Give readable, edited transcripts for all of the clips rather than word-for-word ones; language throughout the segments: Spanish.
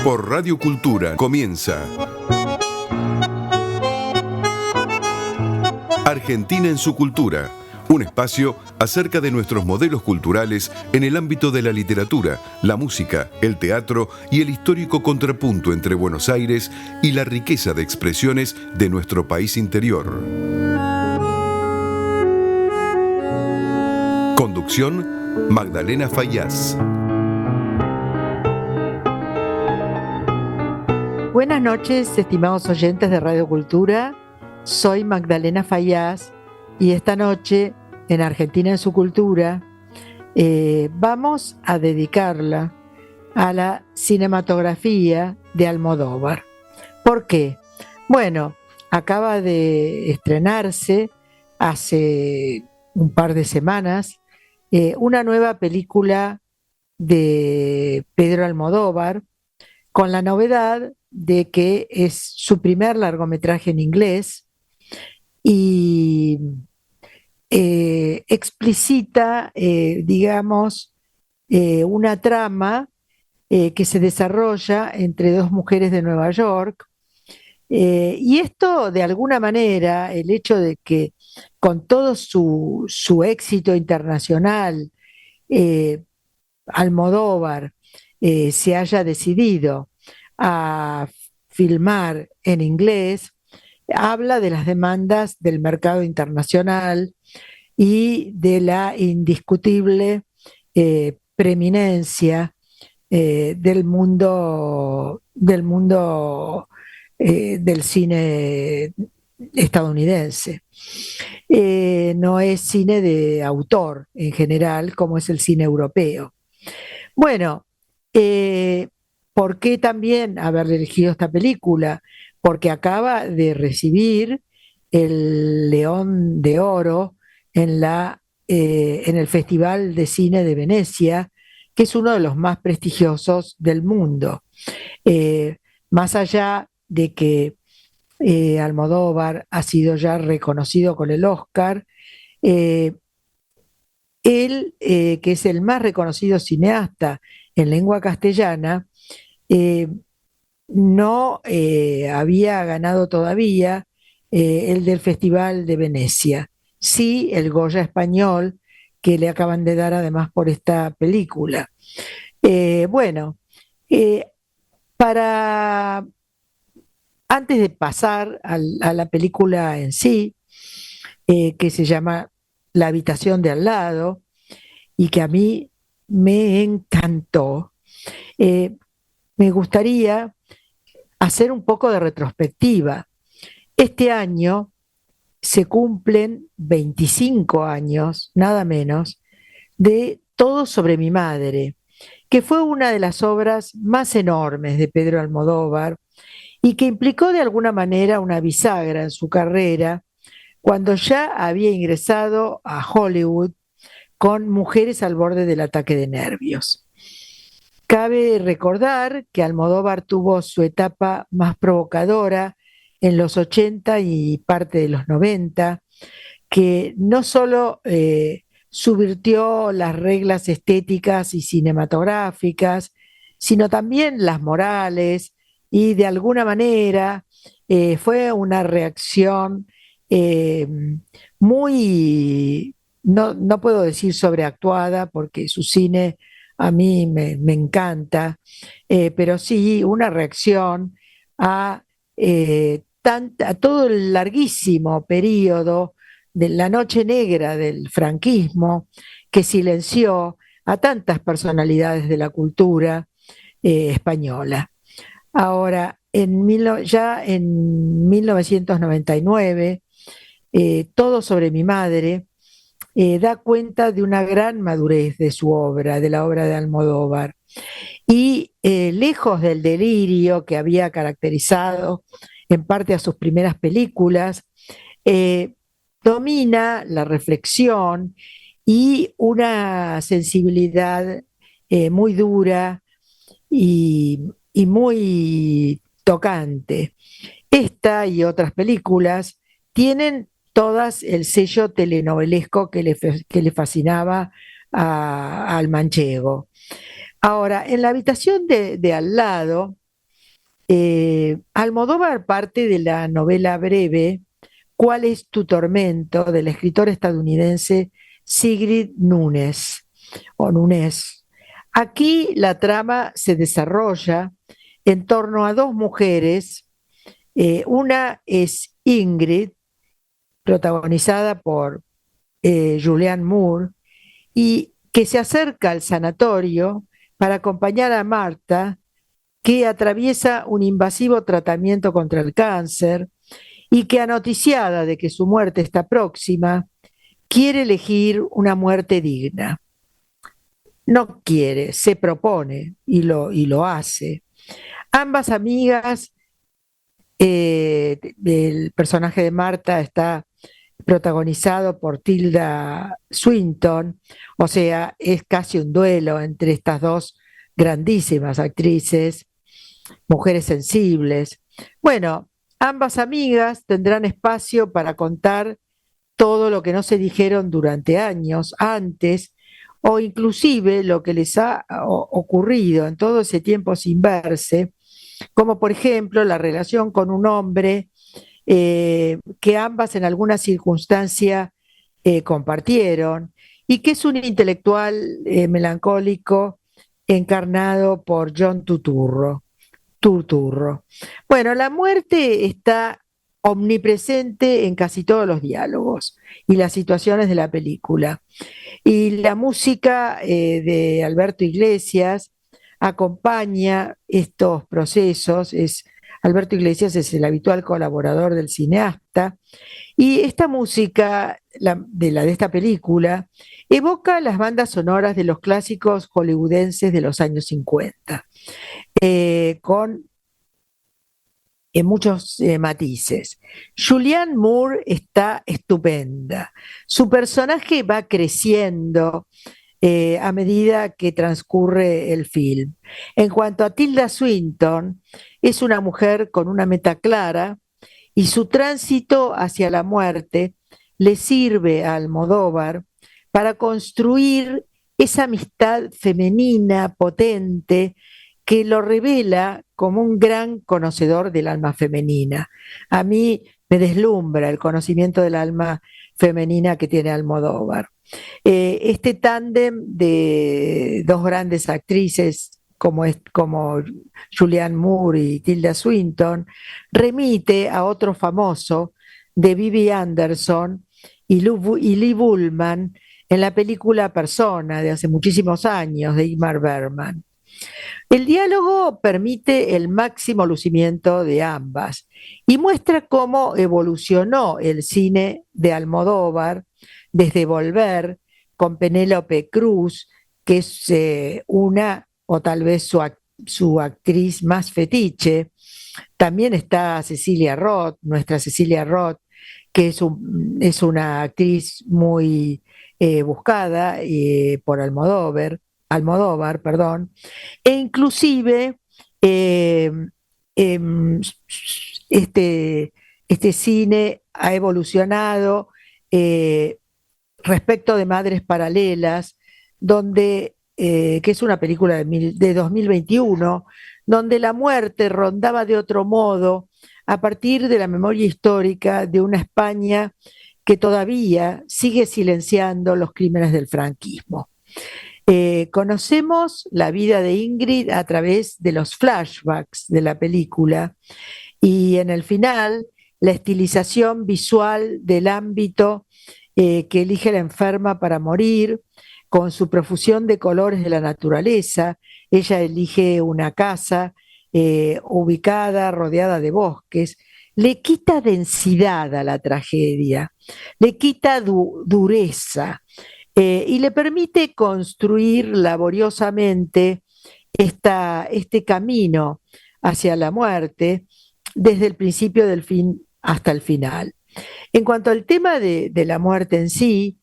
Por Radio Cultura comienza Argentina en su cultura, un espacio acerca de nuestros modelos culturales en el ámbito de la literatura, la música, el teatro y el histórico contrapunto entre Buenos Aires y la riqueza de expresiones de nuestro país interior. Conducción, Magdalena Fayaz. Buenas noches, estimados oyentes de Radio Cultura. Soy Magdalena Fayaz y esta noche en Argentina en su cultura vamos a dedicarla a la cinematografía de Almodóvar. ¿Por qué? Bueno, acaba de estrenarse hace un par de semanas una nueva película de Pedro Almodóvar, con la novedad de que es su primer largometraje en inglés y explicita, digamos, una trama que se desarrolla entre dos mujeres de Nueva York. Y esto, de alguna manera, el hecho de que con todo su éxito internacional, Almodóvar se haya decidido a filmar en inglés, habla de las demandas del mercado internacional y de la indiscutible preeminencia del cine estadounidense. No es cine de autor en general, como es el cine europeo. Bueno, ¿por qué también haber elegido esta película? Porque acaba de recibir el León de Oro en el Festival de Cine de Venecia, que es uno de los más prestigiosos del mundo. Más allá de que Almodóvar ha sido ya reconocido con el Oscar, eh, él, que es el más reconocido cineasta en lengua castellana, eh, no había ganado todavía el del Festival de Venecia. Sí, el Goya español, que le acaban de dar además por esta película. Bueno, eh, para antes de pasar a la película en sí, que se llama La habitación de al lado, y que a mí me encantó, eh, me gustaría hacer un poco de retrospectiva. Este año se cumplen 25 años, nada menos, de Todo sobre mi madre, que fue una de las obras más enormes de Pedro Almodóvar y que implicó de alguna manera una bisagra en su carrera cuando ya había ingresado a Hollywood con Mujeres al borde del ataque de nervios. Cabe recordar que Almodóvar tuvo su etapa más provocadora en los 80 y parte de los 90, que no solo subvirtió las reglas estéticas y cinematográficas, sino también las morales, y de alguna manera fue una reacción eh, muy, no puedo decir sobreactuada, porque su cine a mí me encanta, pero sí una reacción a todo el larguísimo periodo de la noche negra del franquismo, que silenció a tantas personalidades de la cultura española. Ahora, ya en 1999, Todo sobre mi madre da cuenta de una gran madurez de su obra, de la obra de Almodóvar. Y lejos del delirio que había caracterizado en parte a sus primeras películas, eh, domina la reflexión y una sensibilidad muy dura y muy tocante. Esta y otras películas tienen todas el sello telenovelesco que le fascinaba al manchego. Ahora, en la habitación de al lado, Almodóvar parte de la novela breve ¿Cuál es tu tormento?, del escritor estadounidense Sigrid Nunes o Nunes. Aquí la trama se desarrolla en torno a dos mujeres. Una es Ingrid, protagonizada por Julianne Moore, y que se acerca al sanatorio para acompañar a Marta, que atraviesa un invasivo tratamiento contra el cáncer y que, anoticiada de que su muerte está próxima, quiere elegir una muerte digna. No quiere, se propone y lo hace. Ambas amigas, el personaje de Marta está protagonizado por Tilda Swinton, o sea, es casi un duelo entre estas dos grandísimas actrices, mujeres sensibles. Bueno, ambas amigas tendrán espacio para contar todo lo que no se dijeron durante años antes, o inclusive lo que les ha ocurrido en todo ese tiempo sin verse, como por ejemplo la relación con un hombre que ambas en alguna circunstancia compartieron, y que es un intelectual melancólico encarnado por John Turturro. Bueno, la muerte está omnipresente en casi todos los diálogos y las situaciones de la película. Y la música de Alberto Iglesias acompaña estos procesos. Alberto Iglesias es el habitual colaborador del cineasta, y esta música de esta película evoca las bandas sonoras de los clásicos hollywoodenses de los años 50, con muchos matices. Julianne Moore está estupenda. Su personaje va creciendo a medida que transcurre el film. En cuanto a Tilda Swinton, es una mujer con una meta clara, y su tránsito hacia la muerte le sirve a Almodóvar para construir esa amistad femenina potente que lo revela como un gran conocedor del alma femenina. A mí me deslumbra el conocimiento del alma femenina que tiene Almodóvar. Este tándem de dos grandes actrices como Julianne Moore y Tilda Swinton remite a otro famoso de Bibi Anderson y Lee Bullman en la película Persona de hace muchísimos años de Ingmar Bergman. El diálogo permite el máximo lucimiento de ambas y muestra cómo evolucionó el cine de Almodóvar desde Volver con Penélope Cruz, que es una o tal vez su actriz más fetiche. También está Cecilia Roth, nuestra Cecilia Roth, que es una actriz muy buscada por Almodóvar, perdón, e inclusive eh, eh, este cine ha evolucionado respecto de Madres Paralelas, que es una película de 2021, donde la muerte rondaba de otro modo a partir de la memoria histórica de una España que todavía sigue silenciando los crímenes del franquismo. Conocemos la vida de Ingrid a través de los flashbacks de la película, y en el final la estilización visual del ámbito que elige la enferma para morir, con su profusión de colores de la naturaleza. Ella elige una casa ubicada, rodeada de bosques, le quita densidad a la tragedia, le quita dureza, y le permite construir laboriosamente este camino hacia la muerte desde el principio del fin hasta el final. En cuanto al tema de la muerte en sí,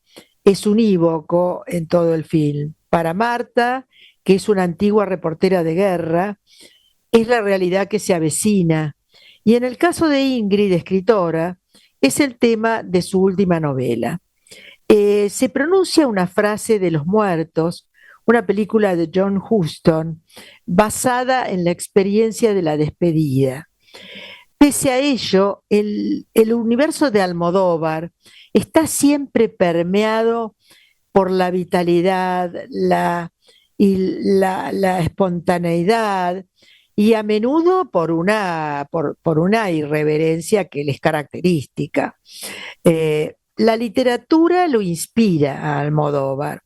es unívoco en todo el film. Para Marta, que es una antigua reportera de guerra, es la realidad que se avecina. Y en el caso de Ingrid, escritora, es el tema de su última novela. se pronuncia una frase de Los Muertos, una película de John Huston, basada en la experiencia de la despedida. Pese a ello, el universo de Almodóvar está siempre permeado por la vitalidad, la espontaneidad y a menudo por una irreverencia que le es característica. La literatura lo inspira a Almodóvar.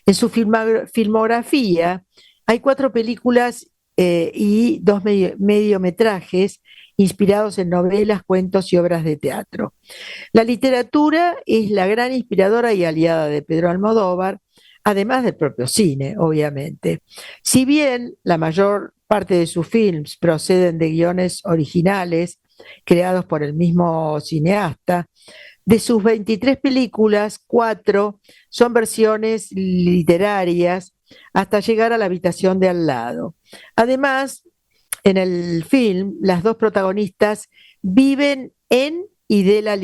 En su filmografía hay 4 películas y 2 mediometrajes inspirados en novelas, cuentos y obras de teatro. La literatura es la gran inspiradora y aliada de Pedro Almodóvar, además del propio cine, obviamente. Si bien la mayor parte de sus films proceden de guiones originales creados por el mismo cineasta, de sus 23 películas, 4 son versiones literarias hasta llegar a La habitación de al lado. Además, en el film, las 2 protagonistas viven en y de la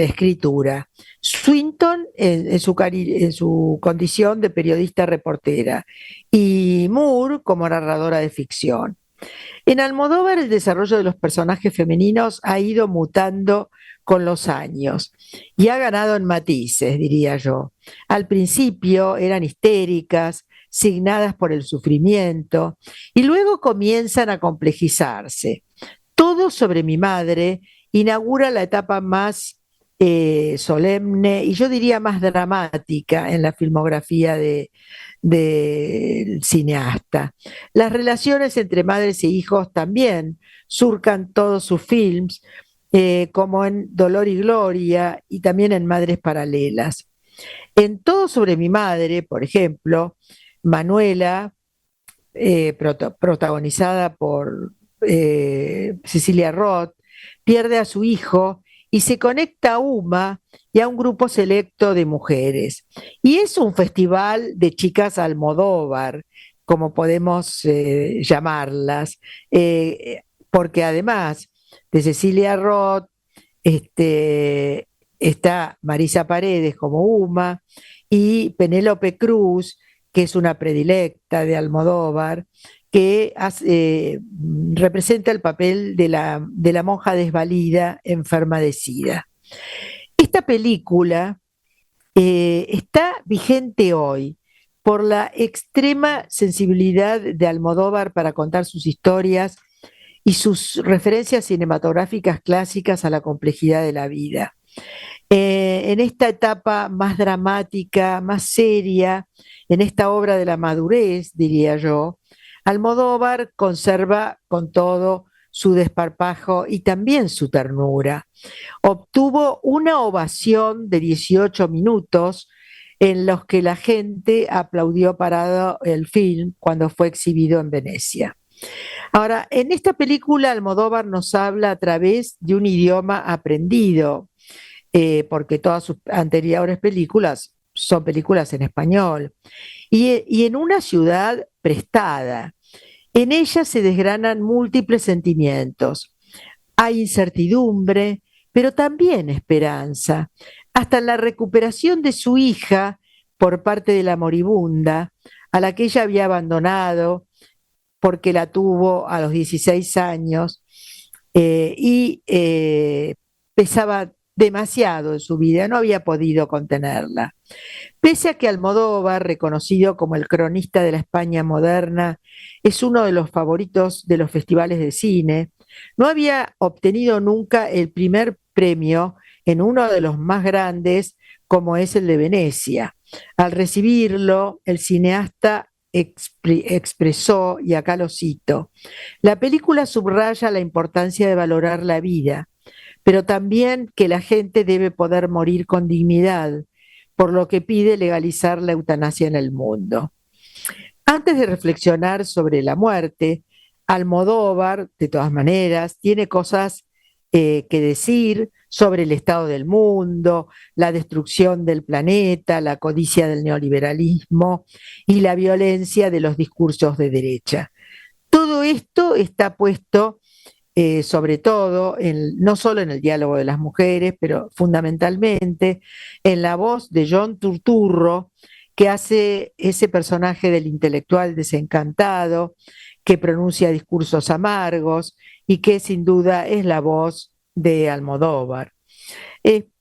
escritura. Swinton en su condición de periodista reportera y Moore como narradora de ficción. En Almodóvar el desarrollo de los personajes femeninos ha ido mutando con los años y ha ganado en matices, diría yo. Al principio eran histéricas, signadas por el sufrimiento, y luego comienzan a complejizarse. Todo sobre mi madre inaugura la etapa más solemne y yo diría más dramática en la filmografía del cineasta. Las relaciones entre madres e hijos también surcan todos sus films, como en Dolor y Gloria y también en Madres Paralelas. En Todo sobre mi madre, por ejemplo, Manuela, protagonizada por Cecilia Roth, pierde a su hijo y se conecta a UMA y a un grupo selecto de mujeres. Y es un festival de chicas Almodóvar, como podemos llamarlas, porque además de Cecilia Roth, está Marisa Paredes como Uma y Penélope Cruz, que es una predilecta de Almodóvar, que representa el papel de la monja desvalida enferma de SIDA. Esta película está vigente hoy por la extrema sensibilidad de Almodóvar para contar sus historias y sus referencias cinematográficas clásicas a la complejidad de la vida. En esta etapa más dramática, más seria, en esta obra de la madurez, diría yo, Almodóvar conserva con todo su desparpajo y también su ternura. Obtuvo una ovación de 18 minutos en los que la gente aplaudió parado el film cuando fue exhibido en Venecia. Ahora, en esta película Almodóvar nos habla a través de un idioma aprendido, porque todas sus anteriores películas son películas en español, y en una ciudad prestada. En ella se desgranan múltiples sentimientos. Hay incertidumbre, pero también esperanza, hasta la recuperación de su hija por parte de la moribunda, a la que ella había abandonado porque la tuvo a los 16 años y pesaba demasiado en su vida, no había podido contenerla. Pese a que Almodóvar, reconocido como el cronista de la España moderna, es uno de los favoritos de los festivales de cine, no había obtenido nunca el primer premio en uno de los más grandes, como es el de Venecia. Al recibirlo, el cineasta expresó, y acá lo cito, la película subraya la importancia de valorar la vida, pero también que la gente debe poder morir con dignidad, por lo que pide legalizar la eutanasia en el mundo. Antes de reflexionar sobre la muerte, Almodóvar, de todas maneras, tiene cosas que decir sobre el estado del mundo, la destrucción del planeta, la codicia del neoliberalismo y la violencia de los discursos de derecha. Todo esto está puesto sobre todo, no solo en el diálogo de las mujeres, pero fundamentalmente en la voz de John Turturro, que hace ese personaje del intelectual desencantado, que pronuncia discursos amargos y que sin duda es la voz de Almodóvar.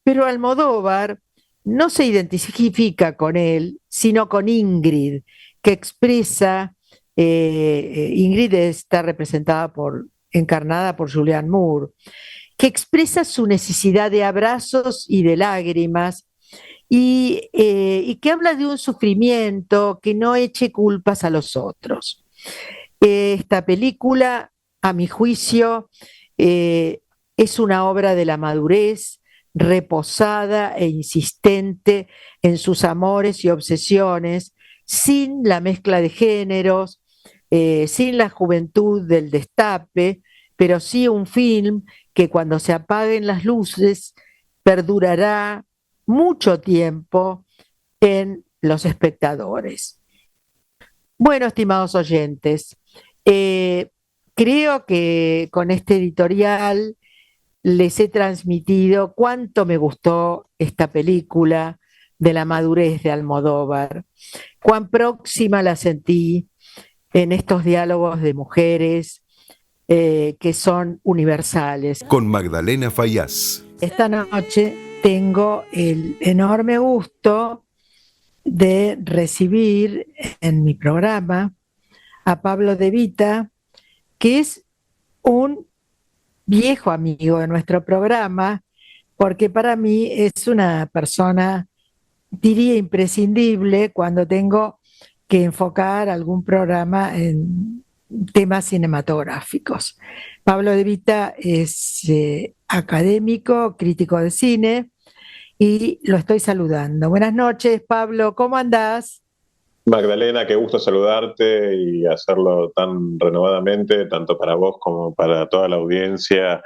Pero Almodóvar no se identifica con él, sino con Ingrid, que expresa, Ingrid está representada encarnada por Julianne Moore, que expresa su necesidad de abrazos y de lágrimas y que habla de un sufrimiento que no eche culpas a los otros. Esta película, a mi juicio, es una obra de la madurez, reposada e insistente en sus amores y obsesiones, sin la mezcla de géneros, sin la juventud del destape, pero sí un film que cuando se apaguen las luces perdurará mucho tiempo en los espectadores. Bueno, estimados oyentes, eh, creo que con este editorial les he transmitido cuánto me gustó esta película de la madurez de Almodóvar, cuán próxima la sentí en estos diálogos de mujeres que son universales. Con Magdalena Fayaz. Esta noche tengo el enorme gusto de recibir en mi programa a Pablo De Vita, que es un viejo amigo de nuestro programa, porque para mí es una persona, diría, imprescindible cuando tengo que enfocar algún programa en temas cinematográficos. Pablo De Vita es académico, crítico de cine, y lo estoy saludando. Buenas noches, Pablo, ¿cómo andás? Magdalena, qué gusto saludarte y hacerlo tan renovadamente, tanto para vos como para toda la audiencia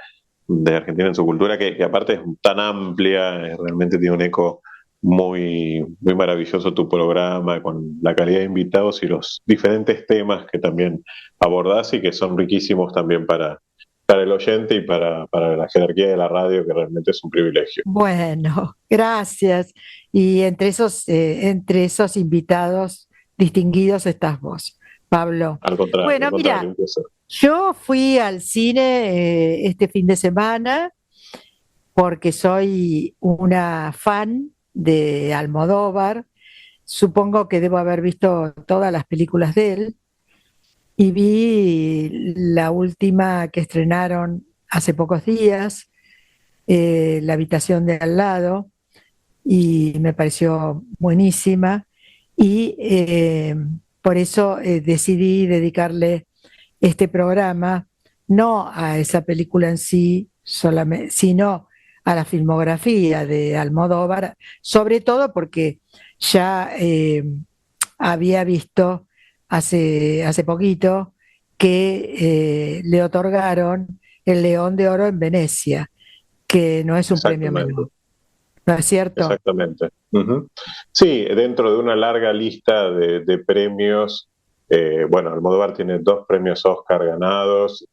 de Argentina en su cultura, que aparte es tan amplia, realmente tiene un eco muy maravilloso tu programa, con la calidad de invitados y los diferentes temas que también abordás y que son riquísimos también para el oyente y para la jerarquía de la radio, que realmente es un privilegio. Bueno, gracias. Y entre esos invitados distinguidos estás vos, Pablo. Al Bueno, contrario, mira, un placer. yo fui al cine este fin de semana porque soy una fan de Almodóvar. Supongo que debo haber visto todas las películas de él y vi la última que estrenaron hace pocos días, La habitación de al lado, y me pareció buenísima y por eso decidí dedicarle este programa no a esa película en sí, solamente, sino a la filmografía de Almodóvar, sobre todo porque ya había visto hace poquito que le otorgaron el León de Oro en Venecia, que no es un premio menor, ¿no es cierto? Exactamente. Uh-huh. Sí, dentro de una larga lista de premios, bueno, Almodóvar tiene 2 premios Oscar ganados,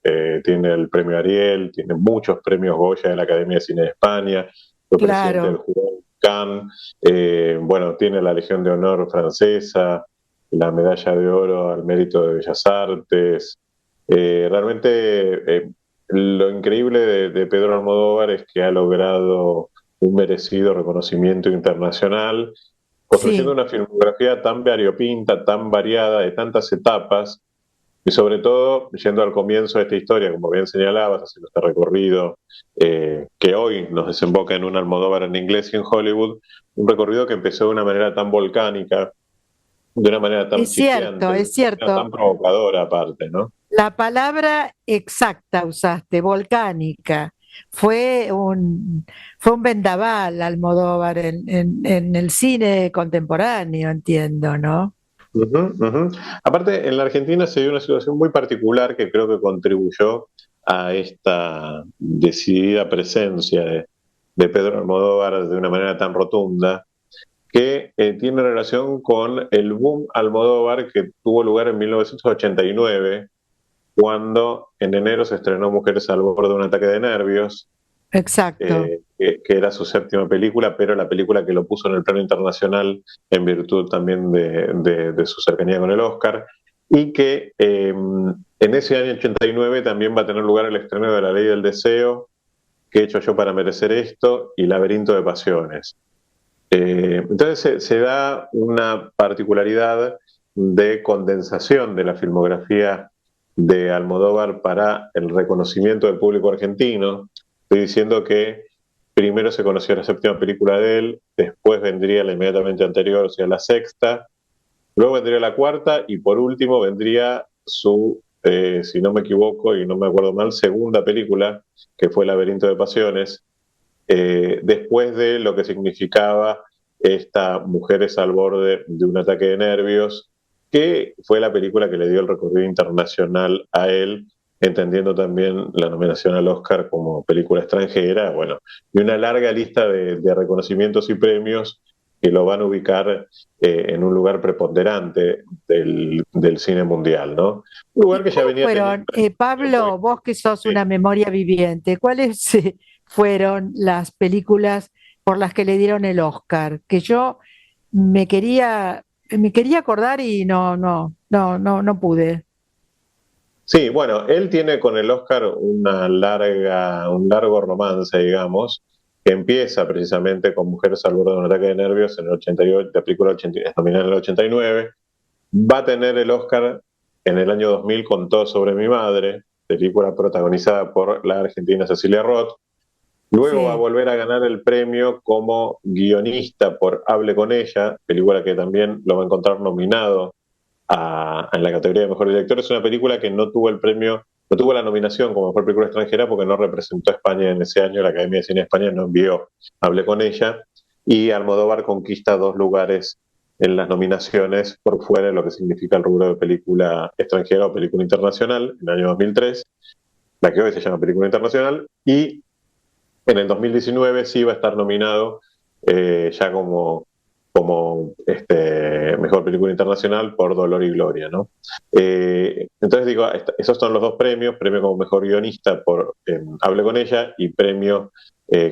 tiene el premio Ariel, tiene muchos premios Goya de la Academia de Cine de España, fue presidente del Claro, jurado de Cannes, bueno, tiene la Legión de Honor francesa, la Medalla de Oro al Mérito de Bellas Artes. Realmente lo increíble de Pedro Almodóvar es que ha logrado un merecido reconocimiento internacional, construyendo sí. una filmografía tan variopinta, tan variada, de tantas etapas, y sobre todo, yendo al comienzo de esta historia, como bien señalabas, haciendo este recorrido que hoy nos desemboca en un Almodóvar en inglés y en Hollywood, un recorrido que empezó de una manera tan volcánica, de una manera tan chispeante, de Es una manera cierto. tan provocadora aparte, ¿no? La palabra exacta usaste, volcánica. Fue un vendaval Almodóvar en el cine contemporáneo, entiendo, ¿no? Uh-huh, uh-huh. Aparte, en la Argentina se dio una situación muy particular que creo que contribuyó a esta decidida presencia de Pedro Almodóvar de una manera tan rotunda, que tiene relación con el boom Almodóvar que tuvo lugar en 1989, cuando en enero se estrenó Mujeres al borde de un ataque de nervios, Exacto. que era su séptima película, pero la película que lo puso en el plano internacional en virtud también de su cercanía con el Oscar, y que en ese año 89 también va a tener lugar el estreno de La Ley del Deseo, ¿Qué he hecho yo para merecer esto? Y Laberinto de Pasiones. Entonces se da una particularidad de condensación de la filmografía de Almodóvar para el reconocimiento del público argentino. Estoy diciendo que primero se conoció la séptima película de él, después vendría la inmediatamente anterior, o sea, la sexta, luego vendría la cuarta y por último vendría su, si no me equivoco y no me acuerdo mal, segunda película, que fue Laberinto de Pasiones, después de lo que significaba esta Mujeres al borde de un ataque de nervios, que fue la película que le dio el recorrido internacional a él, entendiendo también la nominación al Oscar como película extranjera, bueno, y una larga lista de reconocimientos y premios que lo van a ubicar en un lugar preponderante del cine mundial, ¿no? Un ¿Y lugar que ya cuáles venía teniendo fueron, Pablo, vos que sos sí. una memoria viviente, cuáles fueron las películas por las que le dieron el Oscar? Que yo me quería acordar y no pude. Sí, bueno, él tiene con el Oscar un largo romance, digamos, que empieza precisamente con Mujeres al borde de un ataque de nervios en el 88, la película es nominada en el 89, va a tener el Oscar en el año 2000 con Todo sobre mi madre, película protagonizada por la argentina Cecilia Roth, luego va a Sí, volver a ganar el premio como guionista por Hable con ella, película que también lo va a encontrar nominado en la categoría de mejor director. Es una película que no tuvo el premio, no tuvo la nominación como mejor película extranjera porque no representó a España en ese año. La Academia de Cine de España no envió, hablé con ella. Y Almodóvar conquista 2 lugares en las nominaciones por fuera de lo que significa el rubro de película extranjera o película internacional en el año 2003, la que hoy se llama película internacional, y en el 2019 sí va a estar nominado ya como mejor película internacional por Dolor y Gloria, ¿no? Entonces digo, esos son los 2 premios, premio como mejor guionista por Hable con ella y premio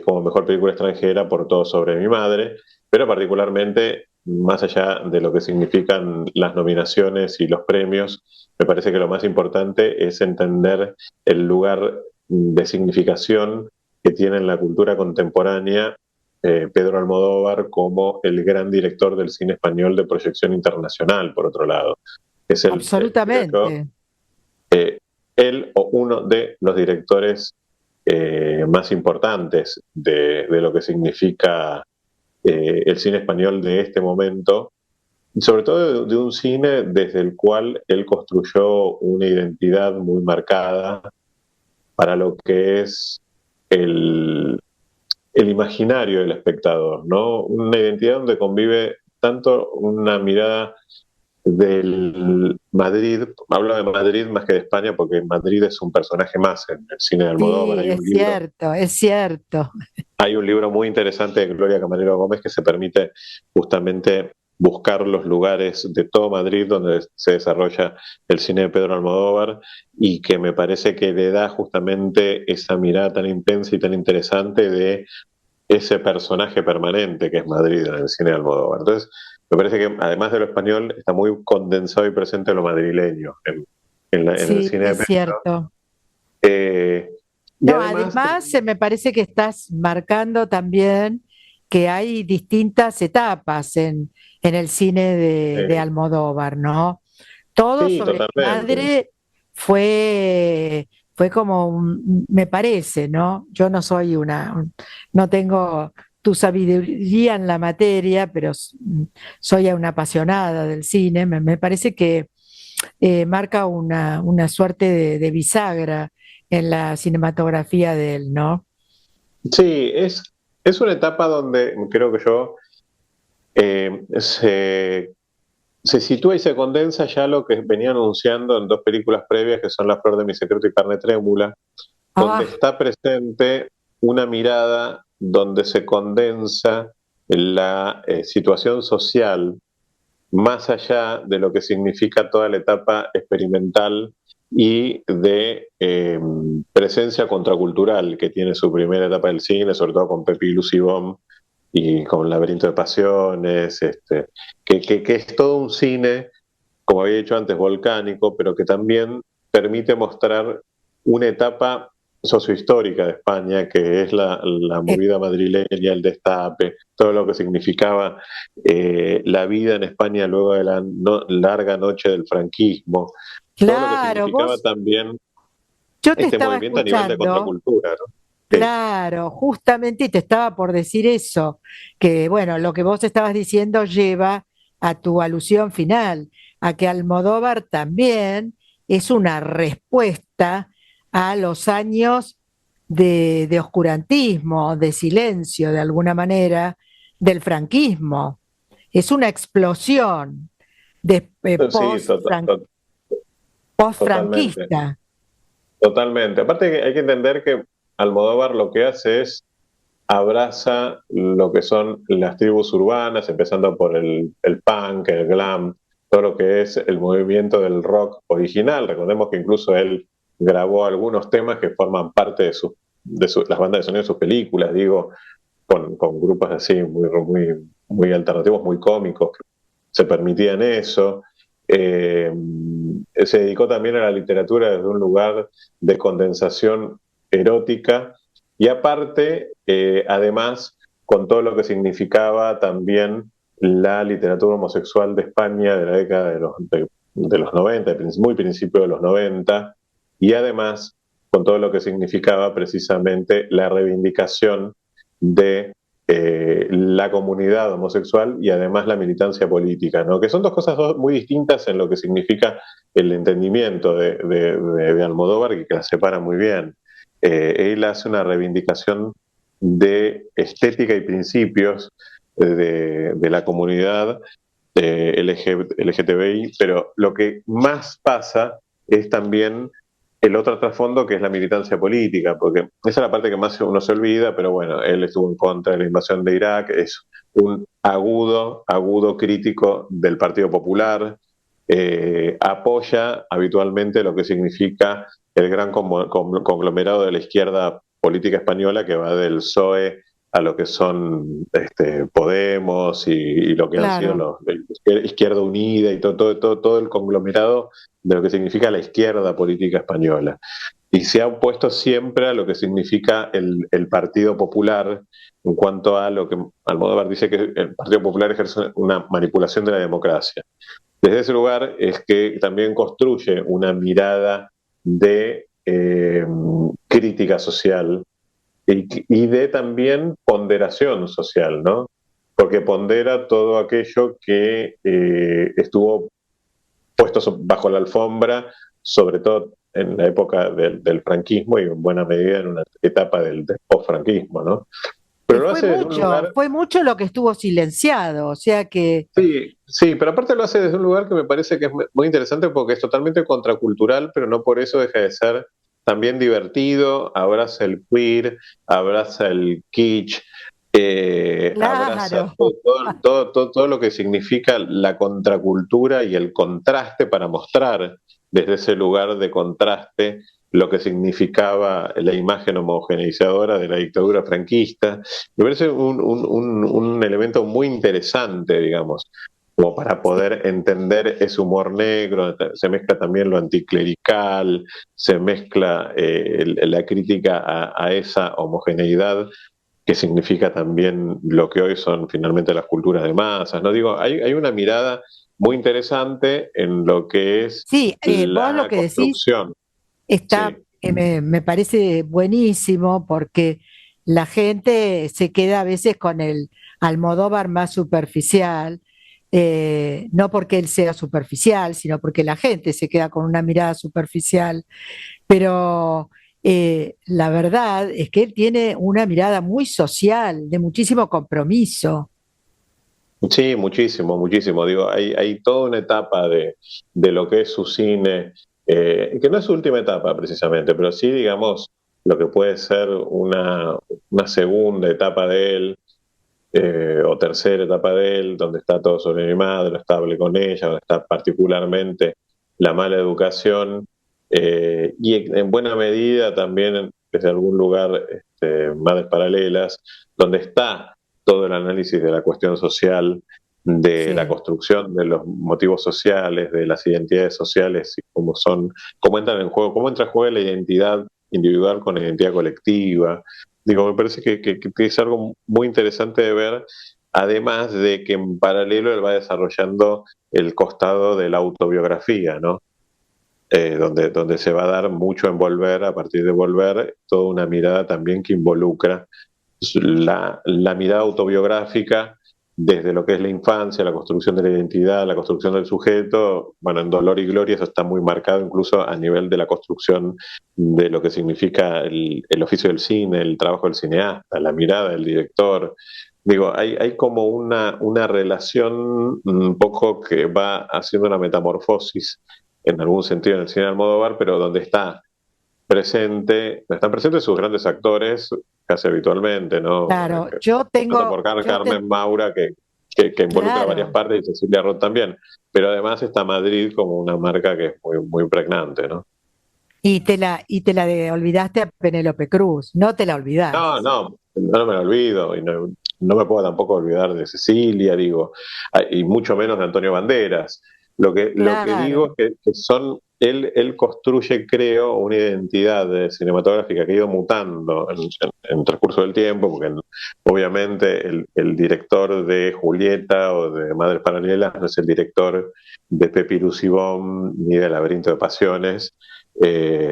como mejor película extranjera por Todo sobre mi madre, pero particularmente, más allá de lo que significan las nominaciones y los premios, me parece que lo más importante es entender el lugar de significación que tiene en la cultura contemporánea Pedro Almodóvar como el gran director del cine español de proyección internacional, por otro lado. Es creo yo, absolutamente. él o uno de los directores más importantes de lo que significa el cine español de este momento, y sobre todo de un cine desde el cual él construyó una identidad muy marcada para lo que es el, el imaginario del espectador, ¿no? Una identidad donde convive tanto una mirada del Madrid, hablo de Madrid más que de España porque Madrid es un personaje más en el cine de Almodóvar, Sí, es cierto, es cierto. hay un libro muy interesante de Gloria Camarero Gómez que se permite justamente buscar los lugares de todo Madrid donde se desarrolla el cine de Pedro Almodóvar y que me parece que le da justamente esa mirada tan intensa y tan interesante de ese personaje permanente que es Madrid en el cine de Almodóvar. Entonces, me parece que además de lo español, está muy condensado y presente lo madrileño en el Sí, cine de es Pedro. cierto. Eh, y No, además, además me parece que estás marcando también que hay distintas etapas en el cine de eh, Almodóvar, ¿no? Todo sí, sobre mi totalmente. madre fue como, me parece, ¿no? Yo no soy no tengo tu sabiduría en la materia, pero soy una apasionada del cine. Me parece que marca una suerte de bisagra en la cinematografía de él, ¿no? Sí, es una etapa donde creo que yo se sitúa y se condensa ya lo que venía anunciando en 2 películas previas, que son La Flor de mi secreto y Carne Trémula, donde Ah, está presente una mirada donde se condensa la situación social más allá de lo que significa toda la etapa experimental y de presencia contracultural que tiene su primera etapa del cine, sobre todo con Pepi y Lucy Bomb y con Laberinto de Pasiones, que es todo un cine, como había dicho antes, volcánico, pero que también permite mostrar una etapa sociohistórica de España, que es la Eh, movida madrileña, el destape, todo lo que significaba la vida en España luego de la larga noche del franquismo, todo lo que claro, significaba vos, también yo te este estaba movimiento a nivel de escuchando. contracultura, ¿no? Sí. Claro, justamente te estaba por decir eso, que bueno, lo que vos estabas diciendo lleva a tu alusión final, a que Almodóvar también es una respuesta a los años de oscurantismo, de silencio, de alguna manera, del franquismo. Es una explosión de Sí, totalmente. post-franquista. Totalmente. Aparte que hay que entender que Almodóvar lo que hace es abraza lo que son las tribus urbanas, empezando por el punk, el glam, todo lo que es el movimiento del rock original. Recordemos que incluso él grabó algunos temas que forman parte de las bandas de sonido de sus películas, digo, con grupos así muy alternativos, muy cómicos, que se permitían eso. Eh, Se dedicó también a la literatura desde un lugar de condensación erótica y aparte, además, con todo lo que significaba también la literatura homosexual de España de la década de los 90, muy principio de los 90, y además con todo lo que significaba precisamente la reivindicación de la comunidad homosexual y además la militancia política, ¿no? Que son dos cosas muy distintas en lo que significa el entendimiento de Almodóvar, que las separa muy bien. Él hace una reivindicación de estética y principios de la comunidad LGTBI, pero lo que más pasa es también el otro trasfondo, que es la militancia política, porque esa es la parte que más uno se olvida, pero bueno, él estuvo en contra de la invasión de Irak, es un agudo crítico del Partido Popular, apoya habitualmente lo que significa el gran conglomerado de la izquierda política española, que va del PSOE a lo que son Podemos y lo que han sido Claro. Izquierda Unida y todo el conglomerado de lo que significa la izquierda política española. Y se ha opuesto siempre a lo que significa el Partido Popular en cuanto a lo que Almodóvar dice que el Partido Popular ejerce una manipulación de la democracia. Desde ese lugar es que también construye una mirada de crítica social y de también ponderación social, ¿no? Porque pondera todo aquello que estuvo puesto bajo la alfombra, sobre todo en la época del franquismo y en buena medida en una etapa del post-franquismo, ¿no? Pero lo hace desde un lugar. Fue mucho lo que estuvo silenciado, o sea que, Sí, sí, pero aparte lo hace desde un lugar que me parece que es muy interesante porque es totalmente contracultural, pero no por eso deja de ser también divertido, abraza el queer, abraza el kitsch, abraza claro, todo lo que significa la contracultura y el contraste para mostrar desde ese lugar de contraste lo que significaba la imagen homogeneizadora de la dictadura franquista. Me parece un elemento muy interesante, digamos, como para sí, poder entender ese humor negro. Se mezcla también lo anticlerical, se mezcla la crítica a esa homogeneidad que significa también lo que hoy son finalmente las culturas de masas, ¿no? Digo, hay una mirada muy interesante en lo que es sí, vos lo la que decís construcción. Sí. está, me parece buenísimo porque la gente se queda a veces con el Almodóvar más superficial, no porque él sea superficial, sino porque la gente se queda con una mirada superficial, pero la verdad es que él tiene una mirada muy social, de muchísimo compromiso. Sí, muchísimo, muchísimo. Digo, hay toda una etapa de lo que es su cine, que no es su última etapa precisamente, pero sí, digamos, lo que puede ser una segunda etapa de él, o tercera etapa de él, donde está todo sobre mi madre, no estable con ella, donde está particularmente la mala educación, y en buena medida también desde algún lugar Madres Paralelas, donde está todo el análisis de la cuestión social, de la Sí, construcción de los motivos sociales, de las identidades sociales y cómo son, cómo entran en juego, cómo entra en juego la identidad individual con la identidad colectiva. Digo, me parece que es algo muy interesante de ver, además de que en paralelo él va desarrollando el costado de la autobiografía, ¿no? Donde se va a dar mucho en Volver, a partir de Volver, toda una mirada también que involucra la mirada autobiográfica desde lo que es la infancia, la construcción de la identidad, la construcción del sujeto. Bueno, en Dolor y Gloria eso está muy marcado incluso a nivel de la construcción de lo que significa el oficio del cine, el trabajo del cineasta, la mirada del director. Digo, hay como una relación un poco que va haciendo una metamorfosis en algún sentido en el cine de Almodóvar, pero donde están presentes sus grandes actores casi habitualmente, ¿no? claro, yo Empezando tengo, por Carmen Maura, que involucra varias claro, partes, y Cecilia Roth también. Pero además está Madrid como una marca que es muy pregnante, ¿no? olvidaste a Penélope Cruz, no te la No, olvidás. no me lo olvido, y no me puedo tampoco olvidar de Cecilia, digo, y mucho menos de Antonio Banderas. Lo que digo es Claro, que él construye, creo, una identidad cinematográfica que ha ido mutando en el transcurso del tiempo, porque obviamente el director de Julieta o de Madres Paralelas no es el director de Pepirus y Bom ni de Laberinto de Pasiones,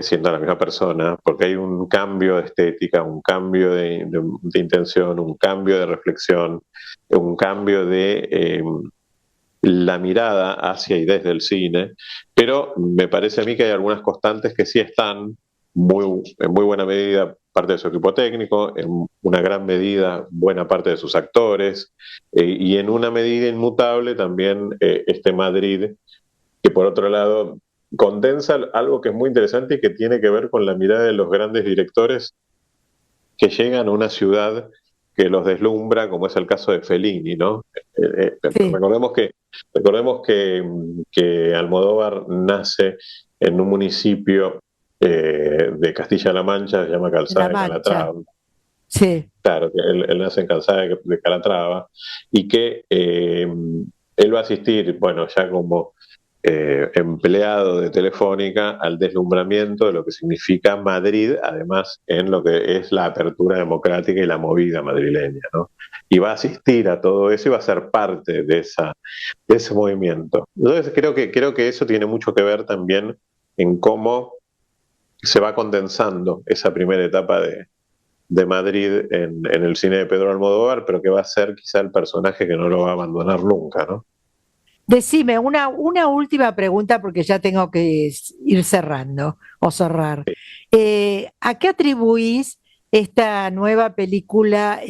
siendo la misma persona, porque hay un cambio de estética, un cambio de intención, un cambio de reflexión, un cambio de la mirada hacia y desde el cine, pero me parece a mí que hay algunas constantes que sí están en muy buena medida parte de su equipo técnico, en una gran medida buena parte de sus actores, y en una medida inmutable también este Madrid, que por otro lado condensa algo que es muy interesante y que tiene que ver con la mirada de los grandes directores que llegan a una ciudad que los deslumbra, como es el caso de Fellini, ¿no? sí, Recordemos que Almodóvar nace en un municipio de Castilla-La Mancha, se llama La Calzada de Mancha, Calatrava. sí, Claro, que él nace en Calzada de Calatrava y que él va a asistir, bueno, ya como empleado de Telefónica al deslumbramiento de lo que significa Madrid, además en lo que es la apertura democrática y la movida madrileña, ¿no? Y va a asistir a todo eso y va a ser parte de ese movimiento. Entonces creo que eso tiene mucho que ver también en cómo se va condensando esa primera etapa de Madrid en el cine de Pedro Almodóvar, pero que va a ser quizá el personaje que no lo va a abandonar nunca, ¿no? decime una última pregunta porque ya tengo que ir cerrando o cerrar. ¿A qué atribuís esta nueva película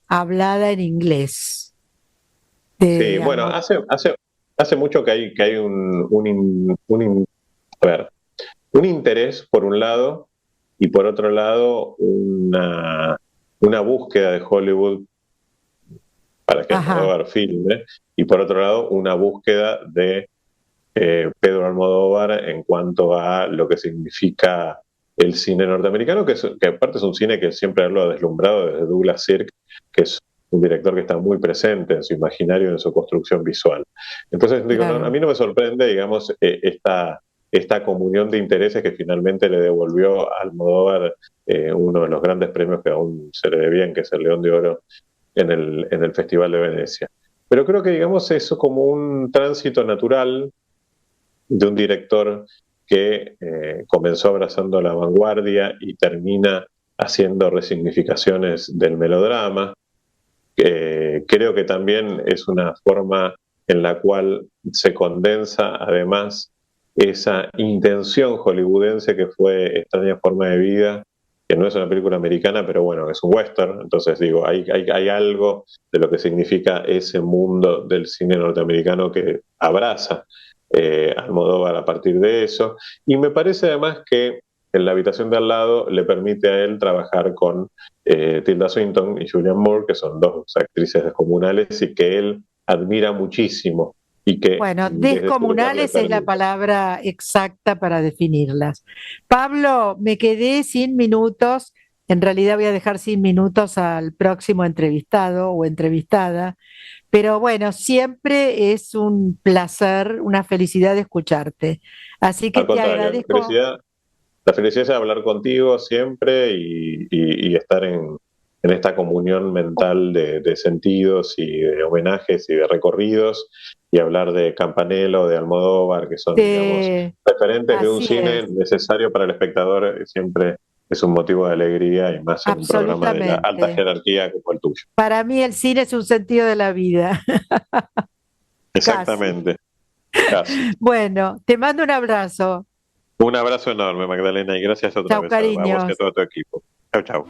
hablada en inglés Sí, de bueno, Almodóvar? hace mucho que hay a ver, un interés por un lado y por otro lado una búsqueda de Hollywood para que Ajá, Almodóvar filme y por otro lado una búsqueda de Pedro Almodóvar en cuanto a lo que significa el cine norteamericano, que aparte es un cine que siempre lo ha deslumbrado desde Douglas Sirk, que es un director que está muy presente en su imaginario y en su construcción visual. Entonces, digo, a claro, mí no me sorprende, digamos, esta comunión de intereses que finalmente le devolvió a Almodóvar uno de los grandes premios que aún se le debían, que es el León de Oro en el Festival de Venecia. Pero creo que, digamos, eso como un tránsito natural de un director que comenzó abrazando la vanguardia y termina haciendo resignificaciones del melodrama. Creo que también es una forma en la cual se condensa además esa intención hollywoodense que fue Extraña Forma de Vida, que no es una película americana, pero bueno, es un western, entonces digo, hay algo de lo que significa ese mundo del cine norteamericano que abraza Almodóvar a partir de eso, y me parece además que en La habitación de al lado le permite a él trabajar con Tilda Swinton y Julianne Moore, que son dos actrices descomunales y que él admira muchísimo y que Bueno, desde su lugar le descomunales es la permite. palabra exacta para definirlas. Pablo, me quedé sin minutos. En realidad voy a dejar sin minutos al próximo entrevistado o entrevistada. Pero bueno, siempre es un placer, una felicidad de escucharte. Así que Al te contrario, agradezco. la felicidad es hablar contigo siempre y estar en esta comunión mental de sentidos y de homenajes y de recorridos y hablar de Campanella, de Almodóvar, que son, digamos, referentes de un Así cine es, necesario para el espectador, siempre es un motivo de alegría y más en un programa de la alta absolutamente. jerarquía como el tuyo. Para mí el cine es un sentido de la vida, casi. Exactamente, casi. Bueno, te mando un abrazo. Un abrazo enorme, Magdalena, y gracias otra Chau, vez a vos y a cariños. todo tu equipo. Chau, chau.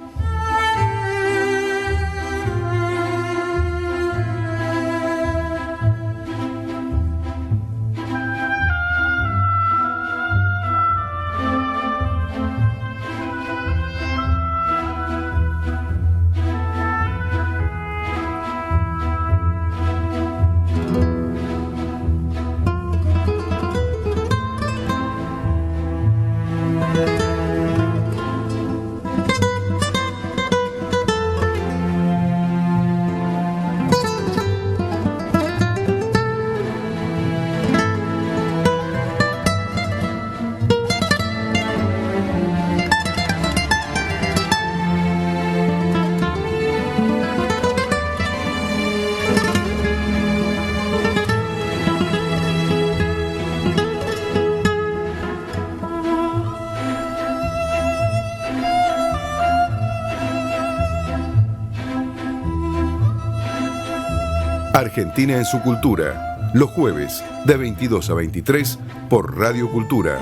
Argentina en su cultura, los jueves de 22 a 23 por Radio Cultura.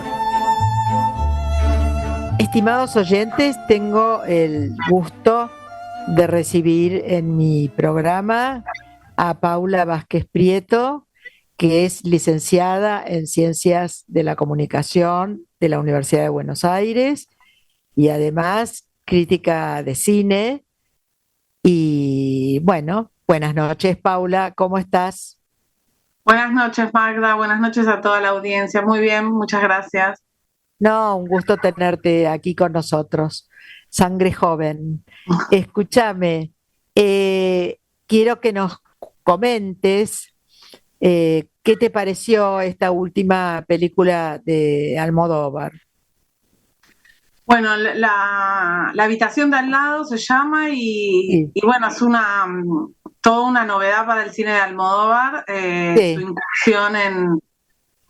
Estimados oyentes, tengo el gusto de recibir en mi programa a Paula Vázquez Prieto, que es licenciada en Ciencias de la Comunicación de la Universidad de Buenos Aires y además crítica de cine. Y bueno, buenas noches, Paula, ¿cómo estás? Buenas noches, Magda. Buenas noches a toda la audiencia. Muy bien, muchas gracias. No, un gusto tenerte aquí con nosotros. Sangre joven. Escúchame, quiero que nos comentes qué te pareció esta última película de Almodóvar. Bueno, la habitación de al lado se llama Sí, y bueno, es toda una novedad para el cine de Almodóvar, su sí, incursión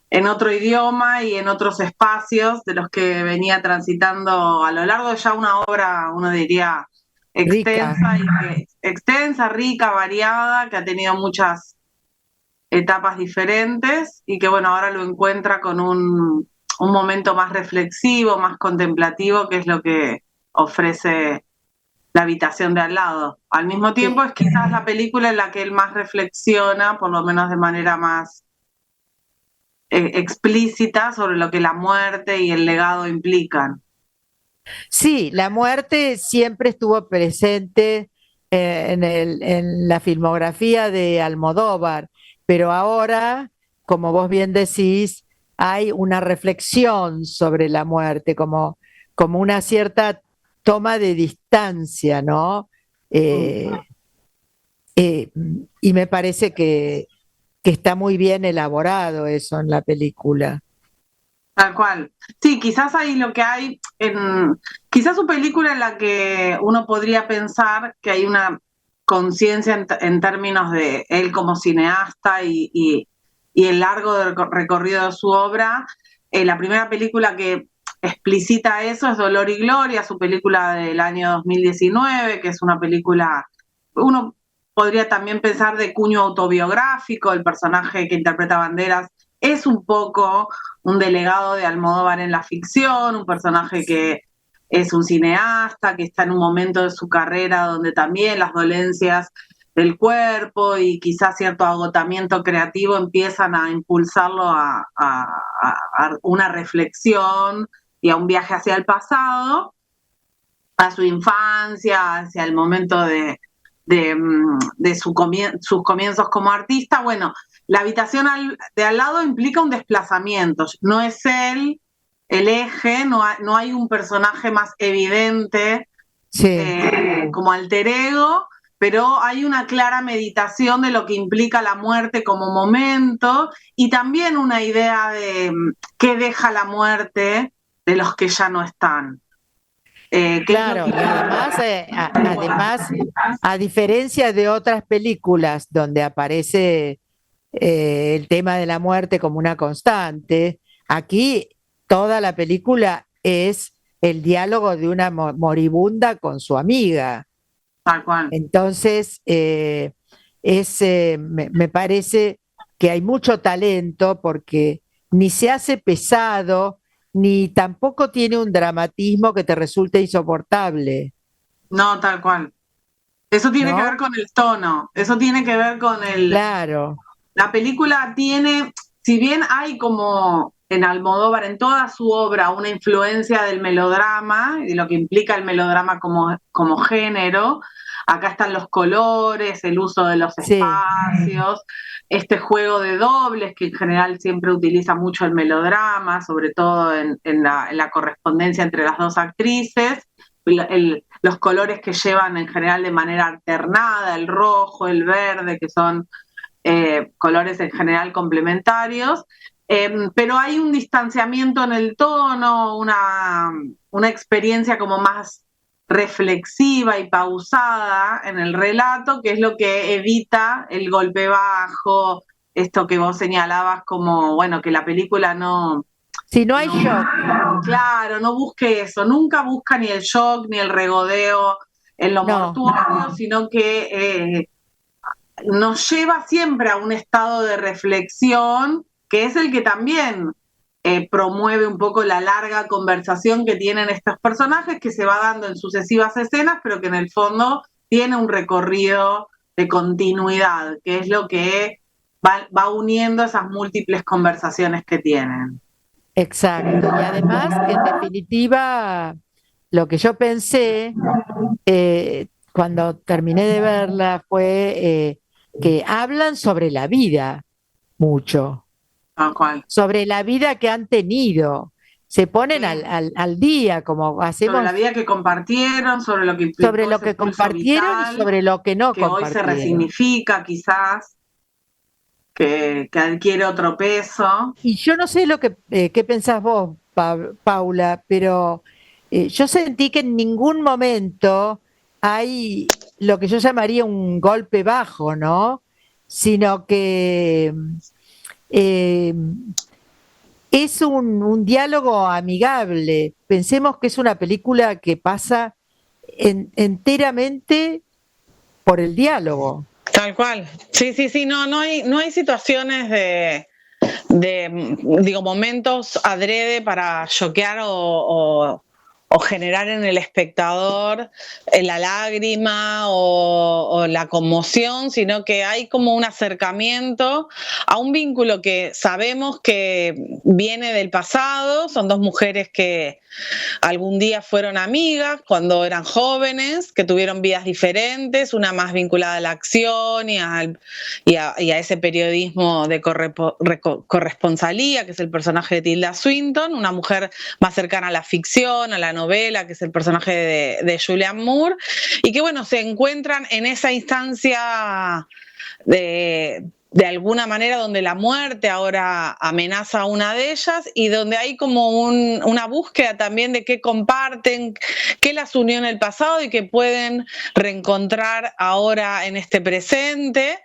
en otro idioma y en otros espacios de los que venía transitando a lo largo de ya una obra, uno diría, rica. extensa, rica, variada, que ha tenido muchas etapas diferentes y que bueno, ahora lo encuentra con un momento más reflexivo, más contemplativo, que es lo que ofrece la habitación de al lado. Al mismo tiempo Sí. es quizás la película en la que él más reflexiona, por lo menos de manera más explícita, sobre lo que la muerte y el legado implican. Sí, la muerte siempre estuvo presente en la filmografía de Almodóvar, pero ahora, como vos bien decís, hay una reflexión sobre la muerte, como una cierta toma de distancia, ¿no? Eh, eh, y me parece que está muy bien elaborado eso en la película. Tal cual. Sí, quizás ahí lo que hay, quizás su película en la que uno podría pensar que hay una conciencia en términos de él como cineasta y el largo recorrido de su obra. La primera película que explicita eso es Dolor y Gloria, su película del año 2019, que es una película, uno podría también pensar de cuño autobiográfico, el personaje que interpreta Banderas es un poco un delegado de Almodóvar en la ficción, un personaje que es un cineasta, que está en un momento de su carrera donde también las dolencias del cuerpo y quizás cierto agotamiento creativo empiezan a impulsarlo a una reflexión y a un viaje hacia el pasado, a su infancia, hacia el momento de sus comienzos como artista. Bueno, la habitación de al lado implica un desplazamiento, no es él el eje, no hay un personaje más evidente como alter ego, pero hay una clara meditación de lo que implica la muerte como momento y también una idea de qué deja la muerte de los que ya no están. Claro, y además, a diferencia de otras películas donde aparece el tema de la muerte como una constante, aquí toda la película es el diálogo de una moribunda con su amiga. Tal cual. Entonces, me parece que hay mucho talento porque ni se hace pesado, ni tampoco tiene un dramatismo que te resulte insoportable. No, tal cual. Eso tiene que ver con el tono, eso tiene que ver con el... Claro. La película tiene, si bien hay como en Almodóvar, en toda su obra, una influencia del melodrama y lo que implica el melodrama como género, acá están los colores, el uso de los espacios, este juego de dobles que en general siempre utiliza mucho el melodrama, sobre todo en la correspondencia entre las dos actrices, los colores que llevan en general de manera alternada, el rojo, el verde, que son colores en general complementarios, pero hay un distanciamiento en el tono, una experiencia como más reflexiva y pausada en el relato, que es lo que evita el golpe bajo, esto que vos señalabas como, bueno, que la película no... Si no hay shock. Claro, no busque eso, nunca busca ni el shock ni el regodeo en lo mortuorio, sino que nos lleva siempre a un estado de reflexión, que es el que también promueve un poco la larga conversación que tienen estos personajes, que se va dando en sucesivas escenas, pero que en el fondo tiene un recorrido de continuidad, que es lo que va uniendo esas múltiples conversaciones que tienen. Exacto, y además, en definitiva, lo que yo pensé cuando terminé de verla fue que hablan sobre la vida mucho, sobre la vida que han tenido, se ponen al día, como hacemos. Sobre la vida que compartieron, sobre lo que implicó, sobre lo que compartieron y sobre lo que no compartieron. Que hoy se resignifica quizás, que adquiere otro peso. Y yo no sé qué pensás vos, Paula, pero yo sentí que en ningún momento hay lo que yo llamaría un golpe bajo, ¿no? Sino que es un diálogo amigable. Pensemos que es una película que pasa enteramente por el diálogo. Tal cual. Sí, no hay situaciones de digo, momentos adrede para choquear o generar en el espectador la lágrima o la conmoción, sino que hay como un acercamiento a un vínculo que sabemos que viene del pasado. Son dos mujeres que algún día fueron amigas cuando eran jóvenes, que tuvieron vidas diferentes, una más vinculada a la acción y a ese periodismo de corresponsalía, que es el personaje de Tilda Swinton, una mujer más cercana a la ficción, a la novela, que es el personaje de Julianne Moore, y que bueno, se encuentran en esa instancia de alguna manera donde la muerte ahora amenaza a una de ellas y donde hay como una búsqueda también de qué comparten, qué las unió en el pasado y que pueden reencontrar ahora en este presente.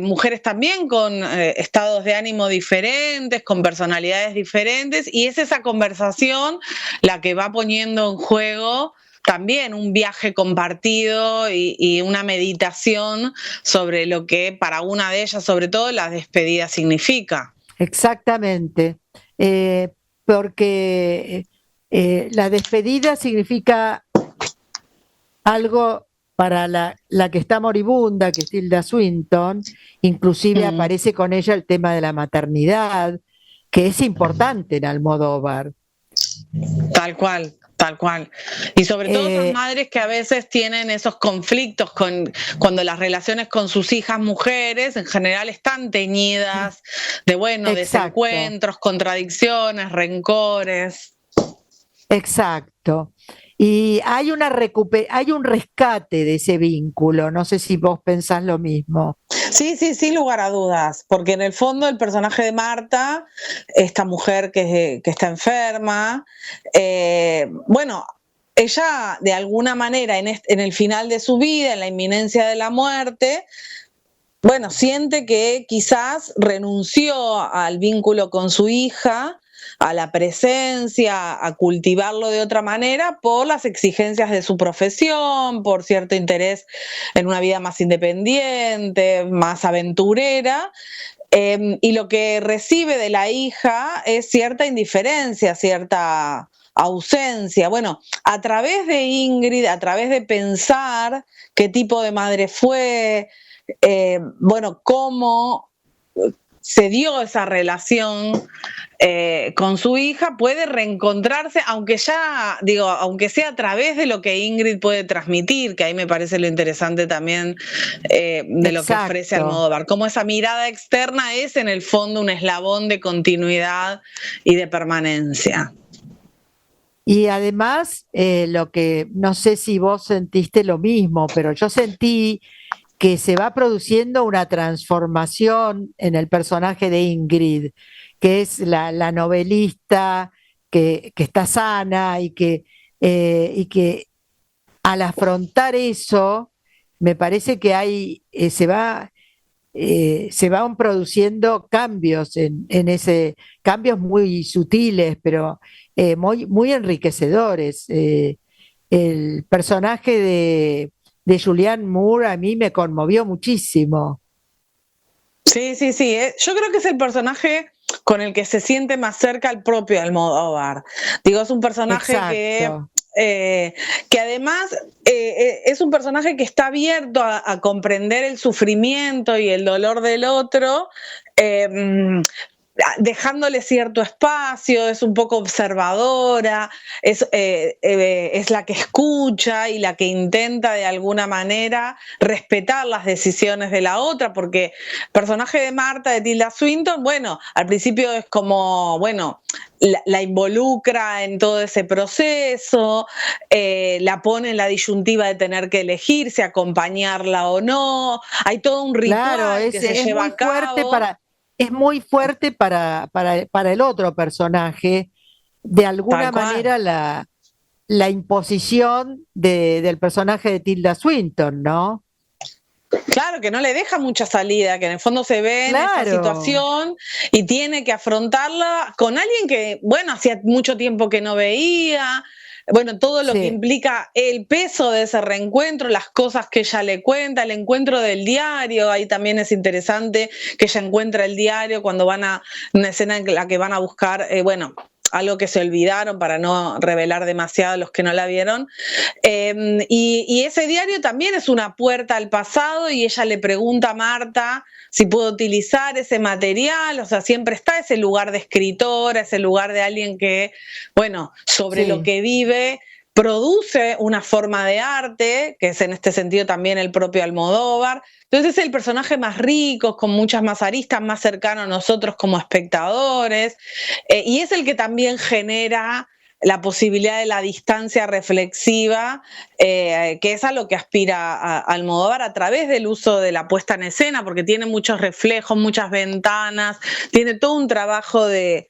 Mujeres también con estados de ánimo diferentes, con personalidades diferentes, y es esa conversación la que va poniendo en juego también un viaje compartido y una meditación sobre lo que para una de ellas, sobre todo, la despedida significa. Exactamente, porque la despedida significa algo para la que está moribunda, que es Tilda Swinton, inclusive aparece con ella el tema de la maternidad, que es importante en Almodóvar. Tal cual. Tal cual. Y sobre todo esas madres que a veces tienen esos conflictos cuando las relaciones con sus hijas mujeres en general están teñidas de, bueno, desencuentros, contradicciones, rencores. Exacto. Y hay un rescate de ese vínculo. No sé si vos pensás lo mismo. Sí, sin lugar a dudas, porque en el fondo el personaje de Marta, esta mujer que está enferma, bueno, ella de alguna manera en el final de su vida, en la inminencia de la muerte, bueno, siente que quizás renunció al vínculo con su hija, a la presencia, a cultivarlo de otra manera por las exigencias de su profesión, por cierto interés en una vida más independiente, más aventurera, y lo que recibe de la hija es cierta indiferencia, cierta ausencia. Bueno, a través de Ingrid, a través de pensar qué tipo de madre fue, bueno, cómo se dio esa relación con su hija, puede reencontrarse, aunque sea a través de lo que Ingrid puede transmitir, que ahí me parece lo interesante también de lo que ofrece Almodóvar, cómo esa mirada externa es en el fondo un eslabón de continuidad y de permanencia. Y además, lo que no sé si vos sentiste lo mismo, pero yo sentí que se va produciendo una transformación en el personaje de Ingrid, que es la novelista que está sana y que al afrontar eso, me parece que se van produciendo cambios cambios muy sutiles, pero muy, muy enriquecedores. El personaje de Julianne Moore a mí me conmovió muchísimo. Sí. Yo creo que es el personaje con el que se siente más cerca al propio Almodóvar. Digo, es un personaje que además es un personaje que está abierto a comprender el sufrimiento y el dolor del otro, dejándole cierto espacio, es un poco observadora, es la que escucha y la que intenta de alguna manera respetar las decisiones de la otra, porque el personaje de Marta, de Tilda Swinton, bueno, al principio es como, bueno, la involucra en todo ese proceso, la pone en la disyuntiva de tener que elegir si acompañarla o no, hay todo un ritual que se lleva a cabo. Es muy fuerte para el otro personaje, de alguna manera la imposición del personaje de Tilda Swinton, ¿no? Claro, que no le deja mucha salida, que en el fondo se ve en esta situación y tiene que afrontarla con alguien que, bueno, hacía mucho tiempo que no veía. Bueno, todo lo que implica el peso de ese reencuentro, las cosas que ella le cuenta, el encuentro del diario, ahí también es interesante que ella encuentra el diario cuando van a una escena en la que van a buscar, bueno, algo que se olvidaron para no revelar demasiado a los que no la vieron. Y ese diario también es una puerta al pasado y ella le pregunta a Marta si puede utilizar ese material, o sea, siempre está ese lugar de escritora, ese lugar de alguien que, bueno, sobre lo que vive, produce una forma de arte, que es en este sentido también el propio Almodóvar. Entonces es el personaje más rico, con muchas más aristas, más cercano a nosotros como espectadores, y es el que también genera la posibilidad de la distancia reflexiva, que es a lo que aspira a Almodóvar a través del uso de la puesta en escena, porque tiene muchos reflejos, muchas ventanas, tiene todo un trabajo de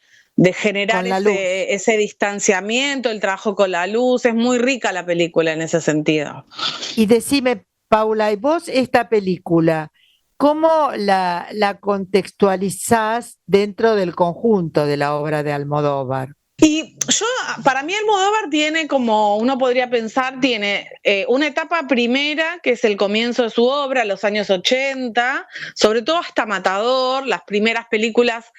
generar ese distanciamiento, el trabajo con la luz. Es muy rica la película en ese sentido. Y decime, Paula, ¿y vos esta película, cómo la contextualizás dentro del conjunto de la obra de Almodóvar? Y para mí Almodóvar tiene, como uno podría pensar, tiene una etapa primera, que es el comienzo de su obra, los años 80, sobre todo hasta Matador, las primeras películas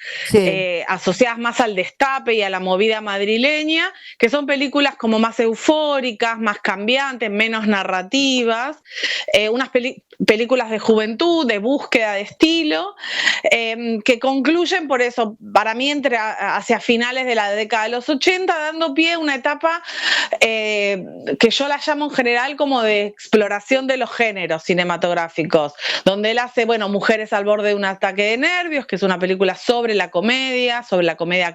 asociadas más al destape y a la movida madrileña, que son películas como más eufóricas, más cambiantes, menos narrativas, películas de juventud, de búsqueda de estilo, que concluyen por eso, para mí, hacia finales de la década de los 80, dando pie a una etapa que yo la llamo en general como de exploración de los géneros cinematográficos, donde él hace, Mujeres al borde de un ataque de nervios, que es una película sobre la comedia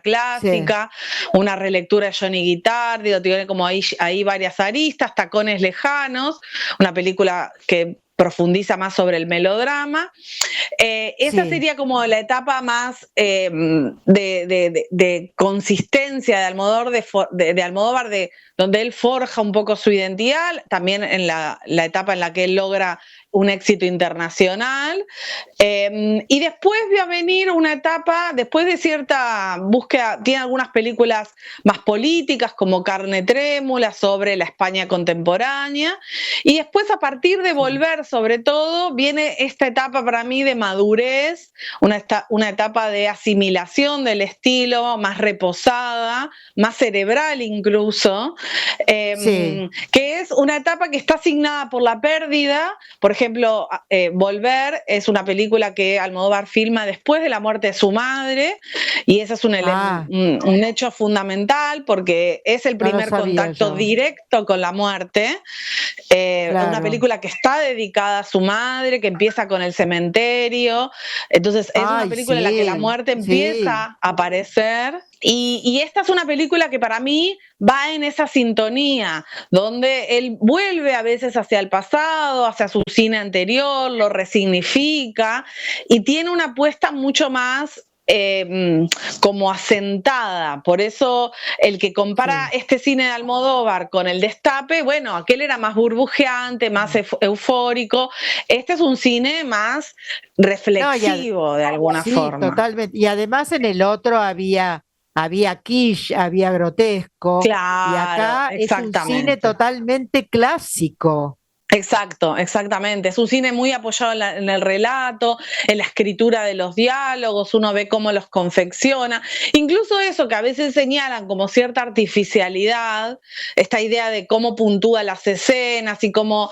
clásica, sí. Una relectura de Johnny Guitar, tiene como ahí varias aristas, Tacones lejanos, una película que profundiza más sobre el melodrama. Esa sería como la etapa más de consistencia de Almodóvar, donde él forja un poco su identidad, también en la etapa en la que él logra un éxito internacional, y después va a venir una etapa, después de cierta búsqueda, tiene algunas películas más políticas como Carne Trémula sobre la España contemporánea, y después, a partir de Volver, sobre todo, viene esta etapa para mí de madurez, una etapa de asimilación del estilo, más reposada, más cerebral incluso, que es una etapa que está asignada por la pérdida. Por ejemplo, Volver es una película que Almodóvar filma después de la muerte de su madre, y ese es un hecho fundamental, porque es el primer contacto directo con la muerte. Claro. Una película que está dedicada a su madre, que empieza con el cementerio, entonces es una película en la que la muerte empieza a aparecer. Y esta es una película que para mí va en esa sintonía, donde él vuelve a veces hacia el pasado, hacia su cine anterior, lo resignifica, y tiene una apuesta mucho más como asentada. Por eso el que compara este cine de Almodóvar con el Destape, aquel era más burbujeante, más eufórico. Este es un cine más reflexivo, de alguna forma. Totalmente. Y además en el otro había kitsch, había grotesco, claro, y acá es un cine totalmente clásico. Exacto, exactamente. Es un cine muy apoyado en el relato, en la escritura de los diálogos, uno ve cómo los confecciona. Incluso eso que a veces señalan como cierta artificialidad, esta idea de cómo puntúa las escenas y cómo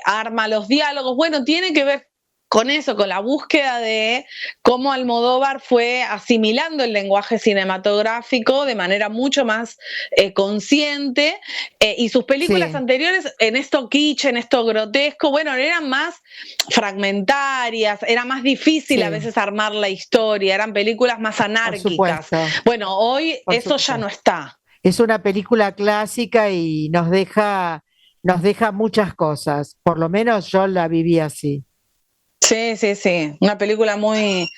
arma los diálogos, tiene que ver con eso, con la búsqueda de cómo Almodóvar fue asimilando el lenguaje cinematográfico de manera mucho más consciente, y sus películas anteriores, en esto kitsch, en esto grotesco, eran más fragmentarias, era más difícil a veces armar la historia, eran películas más anárquicas. Hoy eso ya no está. Es una película clásica y nos deja muchas cosas, por lo menos yo la viví así. Sí, una película muy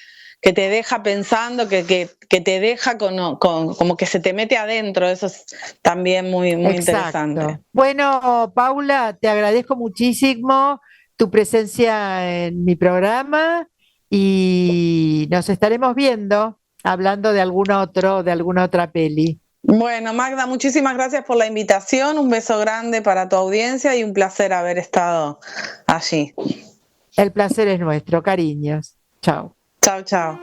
que te deja pensando, que te deja como que se te mete adentro, eso es también muy interesante. Bueno, Paula, te agradezco muchísimo tu presencia en mi programa y nos estaremos viendo, hablando de alguna otra peli. Bueno, Magda, muchísimas gracias por la invitación, un beso grande para tu audiencia y un placer haber estado allí. El placer es nuestro, cariños. Chao. Chao, chao.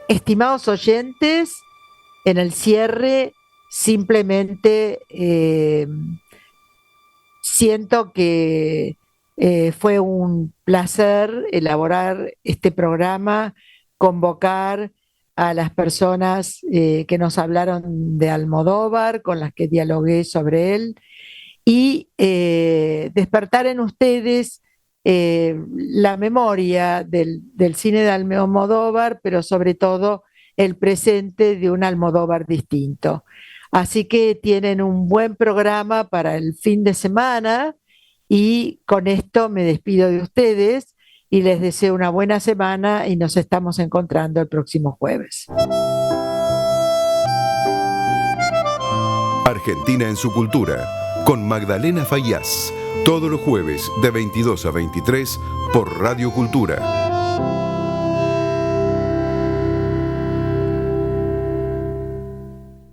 Estimados oyentes, en el cierre simplemente siento que fue un placer elaborar este programa, convocar a las personas que nos hablaron de Almodóvar, con las que dialogué sobre él, y despertar en ustedes la memoria del cine de Almodóvar, pero sobre todo el presente de un Almodóvar distinto. Así que tienen un buen programa para el fin de semana y con esto me despido de ustedes y les deseo una buena semana y nos estamos encontrando el próximo jueves. Argentina en su cultura, con Magdalena Faíaz, todos los jueves de 22 a 23 por Radio Cultura.